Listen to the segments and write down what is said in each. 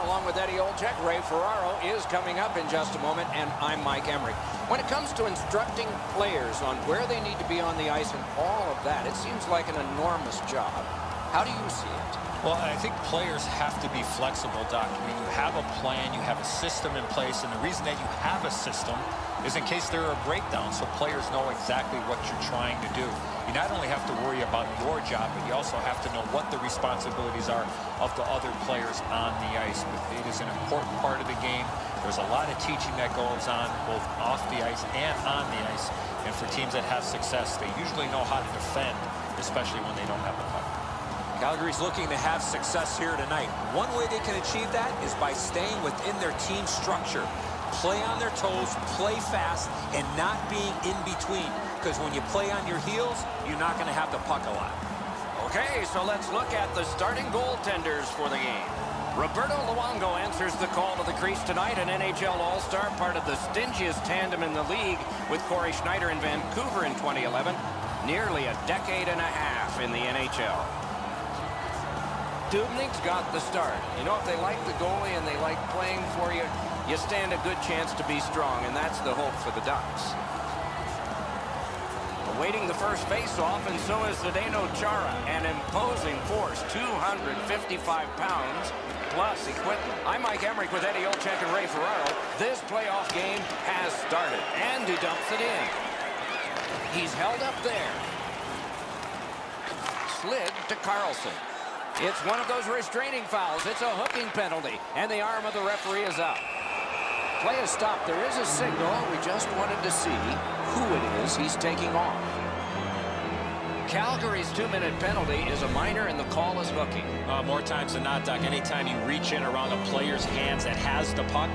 along with Eddie Olczyk. Ray Ferraro is coming up in just a moment, and I'm Mike Emmerich. When it comes to instructing players on where they need to be on the ice and all of that, it seems like an enormous job. How do you see it? Well, I think players have to be flexible, Doc. I mean, you have a plan, you have a system in place, and the reason that you have a system is in case there are breakdowns, so players know exactly what you're trying to do. You not only have to worry about your job, but you also have to know what the responsibilities are of the other players on the ice. It is an important part of the game. There's a lot of teaching that goes on both off the ice and on the ice. And for teams that have success, they usually know how to defend, especially when they don't have the puck. Calgary's looking to have success here tonight. One way they can achieve that is by staying within their team structure. Play on their toes, play fast, and not being in between. Because when you play on your heels, you're not going to have the puck a lot. Okay, so let's look at the starting goaltenders for the game. Roberto Luongo answers the call to the crease tonight, an NHL All-Star, part of the stingiest tandem in the league with Corey Schneider in Vancouver in 2011. Nearly a decade and a half in the NHL. Dubnyk's got the start. You know, if they like the goalie and they like playing for you, you stand a good chance to be strong, and that's the hope for the Ducks. Awaiting the first face-off, and so is Zdeno Chara, an imposing force, 255 pounds, plus equipment. I'm Mike Emmerich with Eddie Olczyk and Ray Ferraro. This playoff game has started, and he dumps it in. He's held up there. Slid to Carlson. It's one of those restraining fouls. It's a hooking penalty, and the arm of the referee is up. Play is stopped. There is a signal. We just wanted to see who it is he's taking off. Calgary's 2-minute penalty is a minor, and the call is hooking. More times than not, Doc, anytime you reach in around a player's hands that has the puck,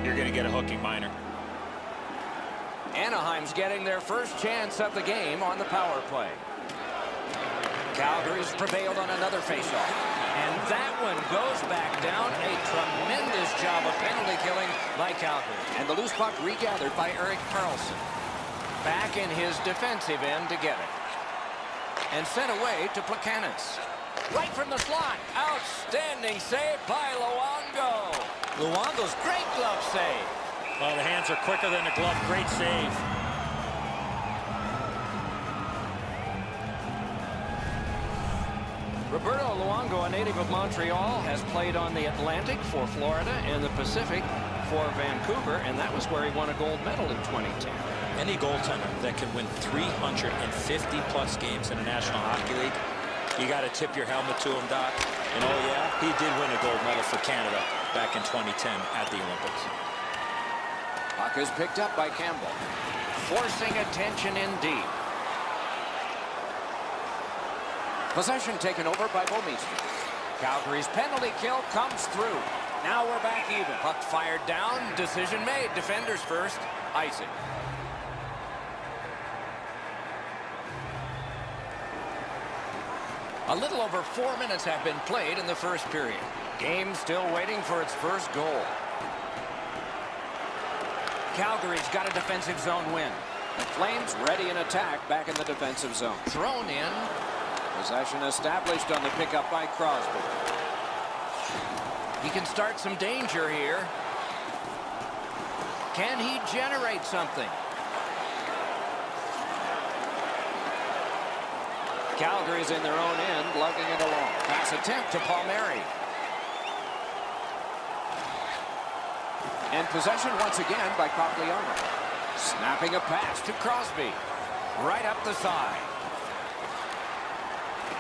you're going to get a hooking minor. Anaheim's getting their first chance of the game on the power play. Calgary's prevailed on another faceoff. And that one goes back down. A tremendous job of penalty killing by Calgary. And the loose puck regathered by Erik Karlsson. Back in his defensive end to get it. And sent away to Plekanec. Right from the slot. Outstanding save by Luongo. Luongo's great glove save. Well, the hands are quicker than the glove. Great save. Roberto Luongo, a native of Montreal, has played on the Atlantic for Florida and the Pacific for Vancouver, and that was where he won a gold medal in 2010. Any goaltender that can win 350-plus games in the National Hockey League, you got to tip your helmet to him, Doc. And oh yeah, he did win a gold medal for Canada back in 2010 at the Olympics. Puck is picked up by Campbell, forcing attention in deep. Possession taken over by Bouwmeester. Calgary's penalty kill comes through. Now we're back even. Puck fired down. Decision made. Defenders first. Icing. A little over 4 minutes have been played in the first period. Game still waiting for its first goal. Calgary's got a defensive zone win. The Flames ready in attack back in the defensive zone. Thrown in. Possession established on the pickup by Crosby. He can start some danger here. Can he generate something? Calgary's in their own end, lugging it along. Pass attempt to Palmieri. And possession once again by Cogliano. Snapping a pass to Crosby. Right up the side.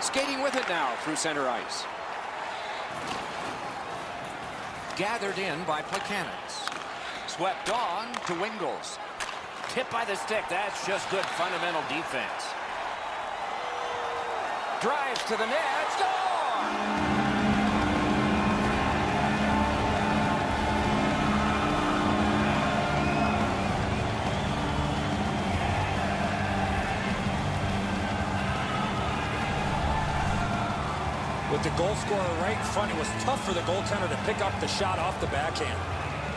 Skating with it now through center ice. Gathered in by Plekanec. Swept on to Wingles. Tipped by the stick. That's just good fundamental defense. Drives to the net. Score! With the goal scorer right in front, it was tough for the goaltender to pick up the shot off the backhand.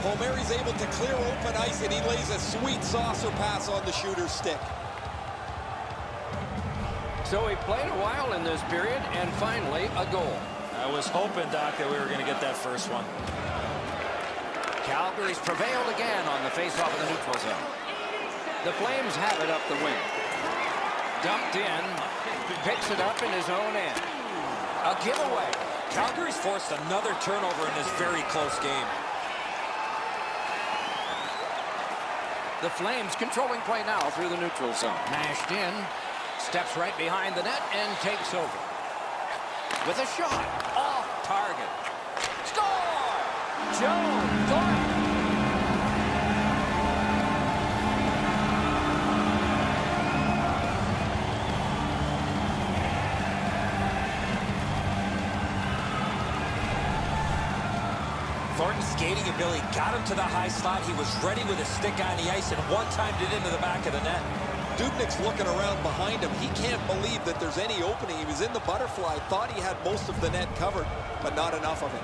Palmieri's able to clear open ice, and he lays a sweet saucer pass on the shooter's stick. So he played a while in this period, and finally a goal. I was hoping, Doc, that we were going to get that first one. Calgary's prevailed again on the faceoff of the neutral zone. The Flames have it up the wing. Dumped in, picks it up in his own end. A giveaway. Calgary's forced another turnover in this very close game. The Flames controlling play now through the neutral zone. Mashed in, steps right behind the net and takes over. With a shot, off target. Score! Joe Thornton. Thornton's skating ability got him to the high slot. He was ready with his stick on the ice and one-timed it into the back of the net. Dubnyk's looking around behind him. He can't believe that there's any opening. He was in the butterfly, thought he had most of the net covered, but not enough of it.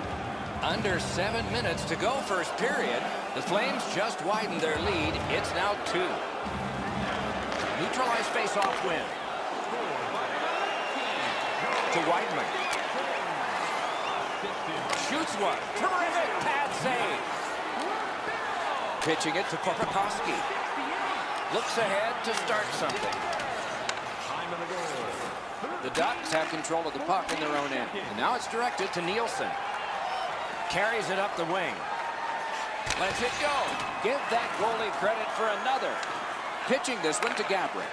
Under 7 minutes to go first period. The Flames just widened their lead. It's now 2. Neutralized face-off win. To Weidman. Shoots one. Terrific pad save. Pitching it to Korpikoski. Looks ahead to start something. The Ducks have control of the puck in their own end. And now it's directed to Nielsen. Carries it up the wing. Lets it go. Give that goalie credit for another. Pitching this one to Gabrick.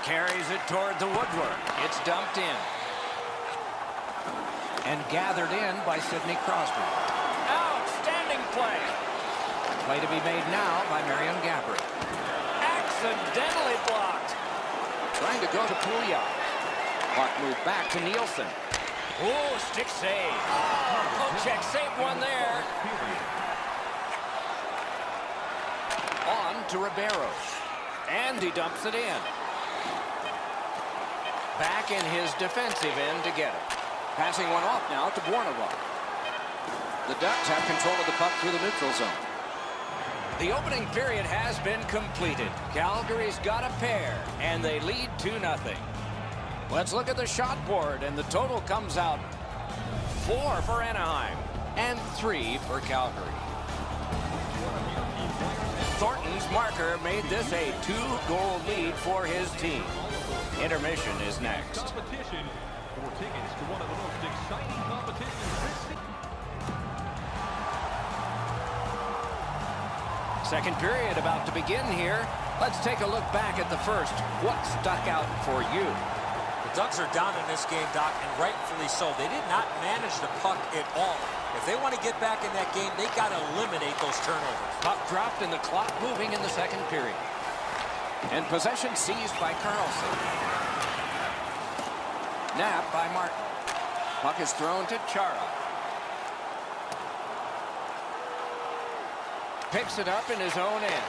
Carries it toward the woodwork. It's dumped in. And gathered in by Sidney Crosby. Outstanding play. Play to be made now by Marion Gabrick. Accidentally blocked. Trying to go to Pouliot. Puck moved back to Nielsen. Oh, stick save. Oh, check saved one there. On to Ribeiro. And he dumps it in. Back in his defensive end to get it. Passing one off now to Bornova. The Ducks have control of the puck through the neutral zone. The opening period has been completed. Calgary's got a pair, and they lead 2-0. Let's look at the shot board, and the total comes out 4 for Anaheim and 3 for Calgary. Thornton's marker made this a 2-goal lead for his team. Intermission is next. For tickets to one of the most exciting competitions this Second period about to begin here. Let's take a look back at the first. What stuck out for you? The Ducks are down in this game, Doc, and rightfully so. They did not manage the puck at all. If they want to get back in that game, they got to eliminate those turnovers. Puck dropped and the clock moving in the second period. And possession seized by Carlson. Napped by Martin. Puck is thrown to Chara. Picks it up in his own end.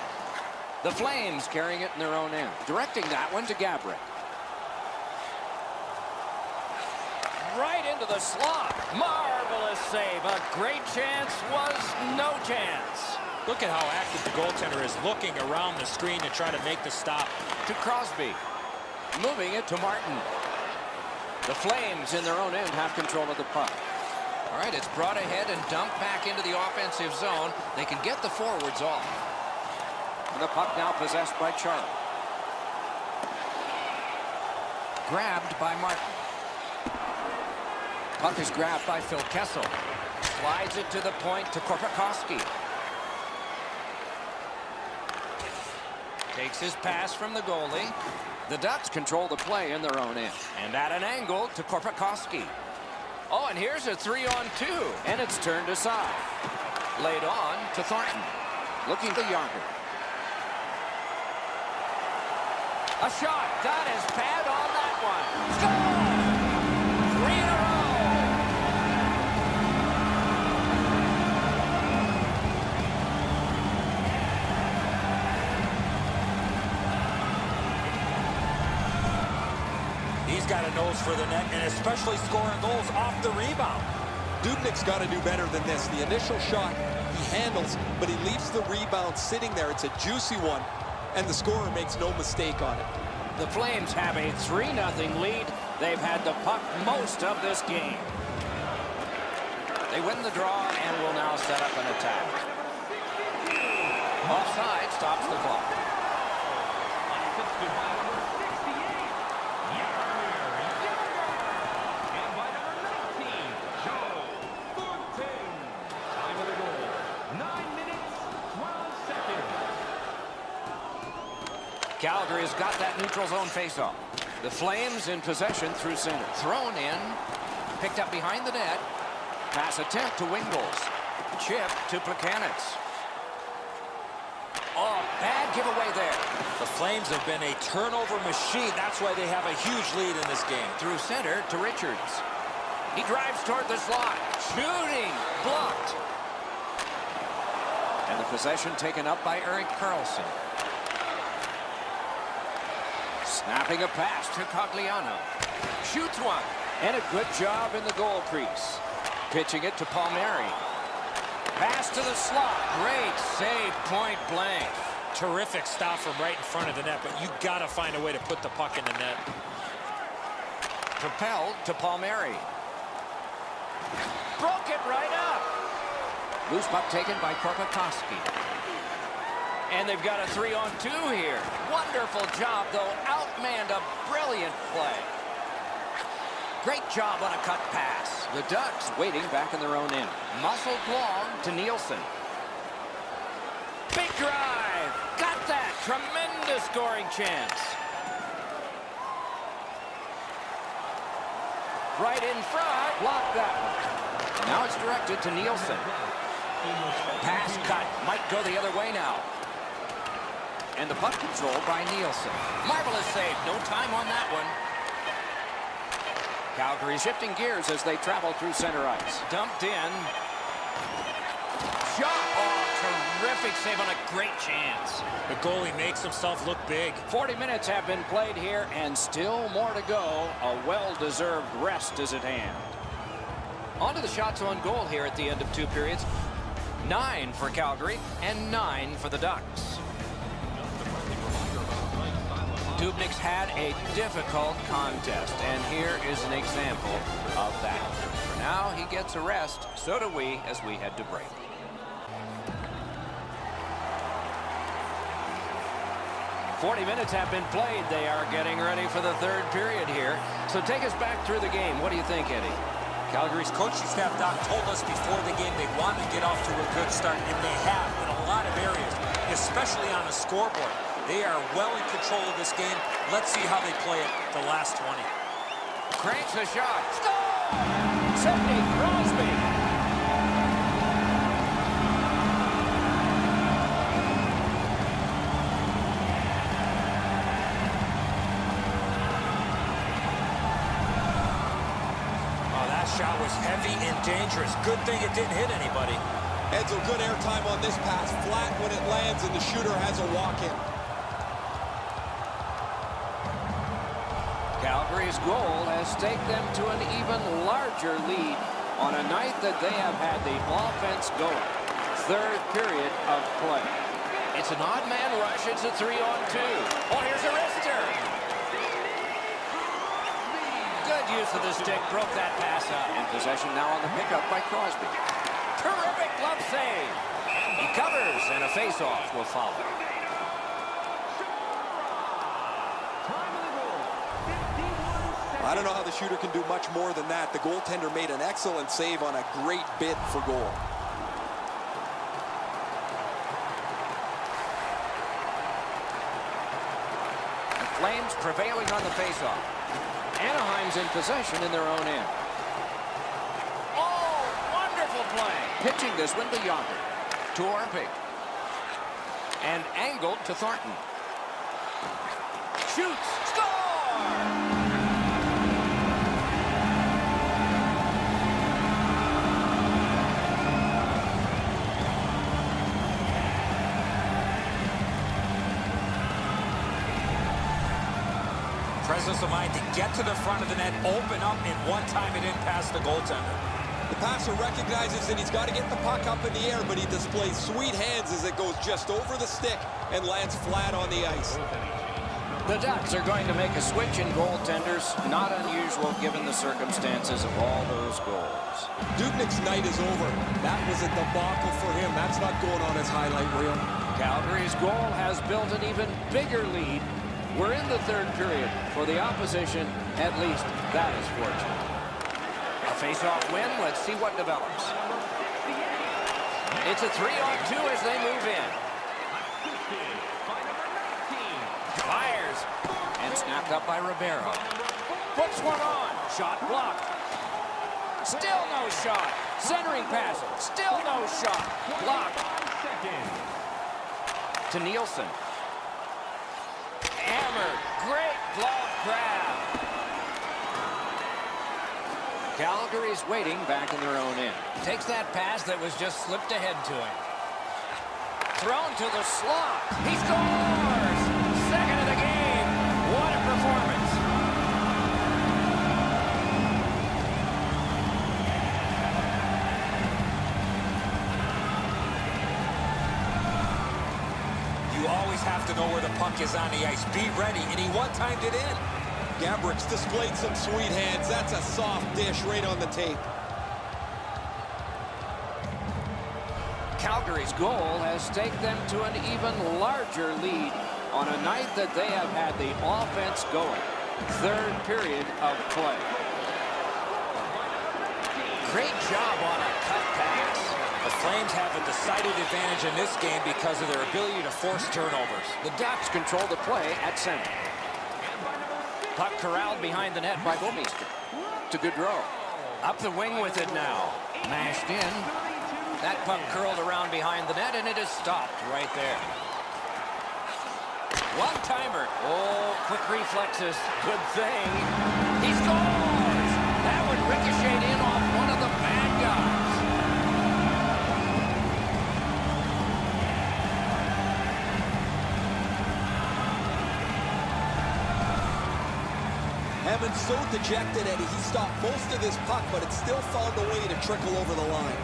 The Flames carrying it in their own end. Directing that one to Gabrick. Right into the slot. Marvelous save. A great chance was no chance. Look at how active the goaltender is looking around the screen to try to make the stop. To Crosby. Moving it to Martin. The Flames in their own end have control of the puck. All right, it's brought ahead and dumped back into the offensive zone. They can get the forwards off. And the puck now possessed by Chara. Grabbed by Martin. Puck is grabbed by Phil Kessel. Slides it to the point to Korpikoski. Takes his pass from the goalie. The Ducks control the play in their own end. And at an angle to Korpikoski. Oh, and here's a 3-on-2. And it's turned aside. Laid on to Thornton. Looking to Yarger. A shot. Got his pad on that one. Score! 3 in a row. He's got a nose for the net, and especially scoring goals off the rebound. Dubnyk's got to do better than this. The initial shot he handles, but he leaves the rebound sitting there. It's a juicy one, and the scorer makes no mistake on it. The Flames have a 3-0 lead. They've had the puck most of this game. They win the draw and will now set up an attack. Offside stops the clock. Assisted by number 68, and by number 19, Joe Thornton. Time of the goal, 9 minutes, 12 seconds. Calgary has got that neutral zone faceoff. The Flames in possession through center. Thrown in. Picked up behind the net. Pass attempt to Wingles. Chip to Plekanec. Oh, bad giveaway there. The Flames have been a turnover machine. That's why they have a huge lead in this game. Through center to Richards. He drives toward the slot. Shooting. Blocked. And the possession taken up by Erik Karlsson. Snapping a pass to Cogliano. Shoots one. And a good job in the goal crease. Pitching it to Palmieri. Pass to the slot. Great save, point blank. Terrific stop from right in front of the net, but you got to find a way to put the puck in the net. Propelled to Palmieri. Broke it right up. Loose puck taken by Korpikoski. And they've got a 3-on-2 here. Wonderful job, though. Outmanned a brilliant play. Great job on a cut pass. The Ducks waiting back in their own end. Muscled long to Nielsen. Big drive. Got that. Tremendous scoring chance. Right in front. Blocked that one. Now it's directed to Nielsen. Pass cut. Might go the other way now. And the puck control by Nielsen. Marvelous save. No time on that one. Calgary shifting gears as they travel through center ice. Dumped in. Shot. Oh, terrific save on a great chance. The goalie makes himself look big. 40 minutes have been played here and still more to go. A well-deserved rest is at hand. On to the shots on goal here at the end of 2 periods. 9 for Calgary and 9 for the Ducks. Dubnyk's had a difficult contest, and here is an example of that. For now, he gets a rest. So do we as we head to break. "40 minutes have been played. They are getting ready for the 3rd period here. So take us back through the game. What do you think, Eddie? Calgary's coaching staff, Doc, told us before the game they want to get off to a good start, and they have in a lot of areas, especially on the scoreboard. They are well in control of this game. Let's see how they play it the last 20. Cranks a shot. Score! Sidney Crosby. Oh, that shot was heavy and dangerous. Good thing it didn't hit anybody. Edzo, good airtime on this pass. Flat when it lands, and the shooter has a walk-in. Calgary's goal has taken them to an even larger lead on a night that they have had the offense going. 3rd period of play. It's an odd man rush. It's a 3-on-2. Oh, here's a wrister. Good use of the stick. Broke that pass up. In possession now on the pickup by Crosby. Terrific glove save. He covers, and a face-off will follow. I don't know how the shooter can do much more than that. The goaltender made an excellent save on a great bid for goal. The Flames prevailing on the faceoff. Anaheim's in possession in their own end. Oh, wonderful play. Pitching this one to Yonker. To Orpik. And angled to Thornton. Shoots. Score! Presence of mind to get to the front of the net, open up, and one time it didn't pass the goaltender. The passer recognizes that he's got to get the puck up in the air, but he displays sweet hands as it goes just over the stick and lands flat on the ice. The Ducks are going to make a switch in goaltenders. Not unusual given the circumstances of all those goals. Dubnyk's night is over. That was a debacle for him. That's not going on his highlight reel. Calgary's goal has built an even bigger lead. We're in the third period. For the opposition, at least that is fortunate. A face-off win. Let's see what develops. It's a 3-on-2 as they move in. Fires. And snapped up by Ribeiro. Puts one on. Shot blocked. Still no shot. Centering pass. Still no shot. Blocked. To Nielsen. Hammered. Great glove grab. Calgary's waiting back in their own end. Takes that pass that was just slipped ahead to him. Thrown to the slot. He scores! Second of the game. What a performance. You always have to know where the puck is on the ice. Be ready, and he one-timed it in. Gabrick's displayed some sweet hands. That's a soft dish right on the tape. Calgary's goal has taken them to an even larger lead on a night that they have had the offense going. Third period of play. Great job on a cut pass. The Flames have a decided advantage in this game because of their ability to force turnovers. The Ducks control the play at center. Puck corralled behind the net by Bouwmeester. To Gaudreau. Up the wing with it now. Mashed in. That puck curled around behind the net, and it is stopped right there. One-timer. Oh, quick reflexes. Good thing. He scores! That would ricochet in off one of the bad guys. Hammond's so dejected, Eddie. He stopped most of this puck, but it still found a way to trickle over the line.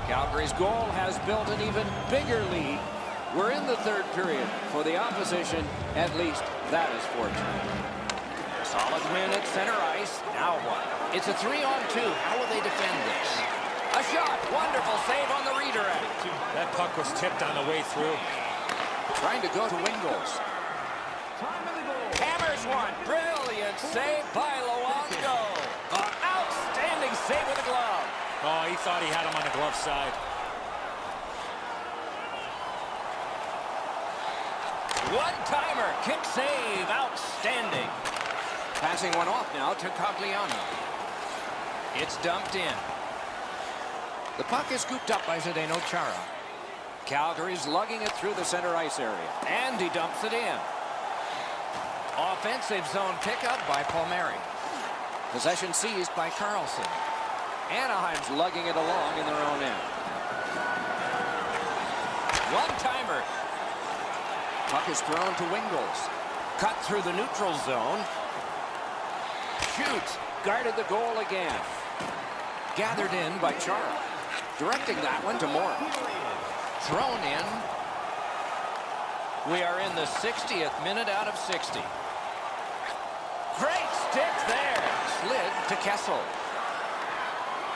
Calgary's goal has built an even bigger lead. We're in the third period. For the opposition, at least that is fortunate. Solid win at center ice. Now what? It's a 3-on-2. How will they defend this? A shot. Wonderful save on the redirect. That puck was tipped on the way through. Trying to go to Wingles. Hammers one. Brilliant save by Luongo. An outstanding save with the glove. Oh, he thought he had him on the glove side. One-timer. Kick save. Outstanding. Passing one off now to Cogliano. It's dumped in. The puck is scooped up by Zdeno Chara. Calgary's lugging it through the center ice area. And he dumps it in. Offensive zone pickup by Palmieri. Possession seized by Carlson. Anaheim's lugging it along in their own end. One-timer. Puck is thrown to Wingles. Cut through the neutral zone. Shoots. Guarded the goal again. Gathered in by Chara. Directing that one to Moore. Thrown in. We are in the 60th minute out of 60. Great stick there. Slid to Kessel.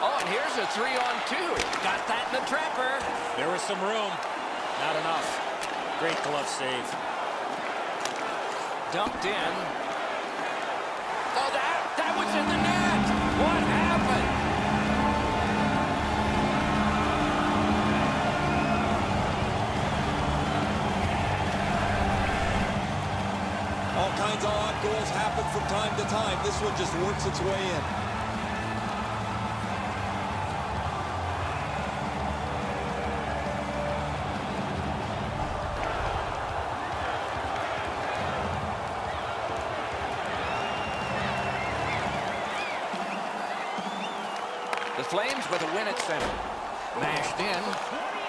Oh, and here's a 3-on-2. Got that in the trapper. There was some room. Not enough. Great glove save. Dumped in. Oh, that was in the net. What happened? All kinds of odd goals happen from time to time. This one just works its way in. The Flames with a win at center. Mashed in.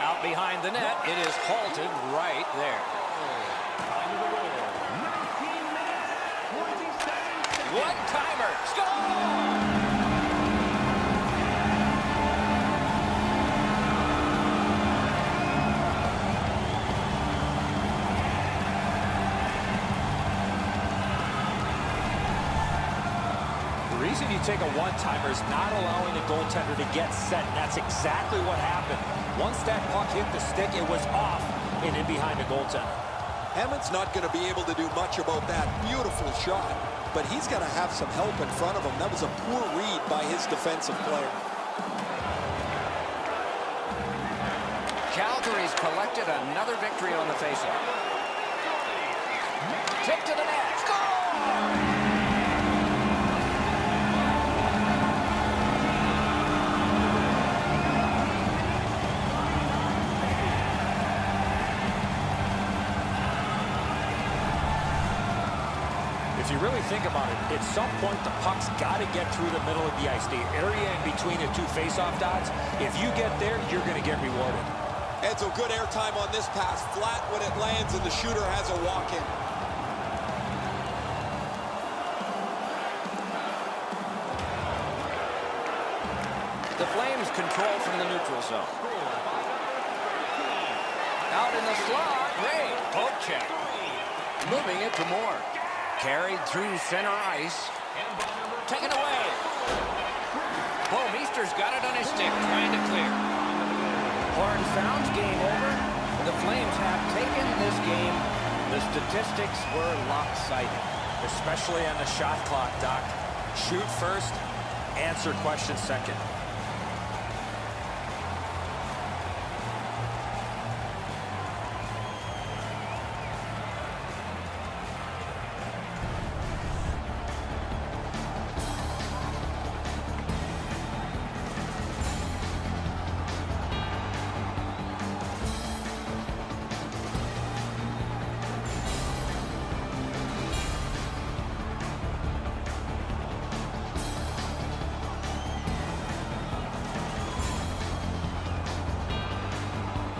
Out behind the net. It is halted right there. One-timer. Score! reason you take a one-timer is not allowing the goaltender to get set, and that's exactly what happened. Once that puck hit the stick, it was off and in behind the goaltender. Hammond's not going to be able to do much about that beautiful shot, but he's got to have some help in front of him. That was a poor read by his defensive player. Calgary's collected another victory on the faceoff. Tip to the net. Score! If you really think about it, at some point the puck's got to get through the middle of the ice, the area in between the two face-off dots. If you get there, you're going to get rewarded. Edzo, good airtime on this pass. Flat when it lands, and the shooter has a walk-in. The Flames control from the neutral zone. Out in the slot. Great poke check. Moving it to Moore. Carried through center ice. Taken away. Meester's got it on his stick, trying to clear. Horn sounds, game over. The Flames have taken this game. The statistics were lopsided. Especially on the shot clock, Doc. Shoot first, answer question second.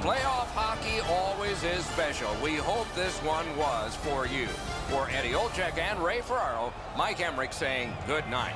Playoff hockey always is special. We hope this one was for you. For Eddie Olczyk and Ray Ferraro, Mike Emmerich saying good night.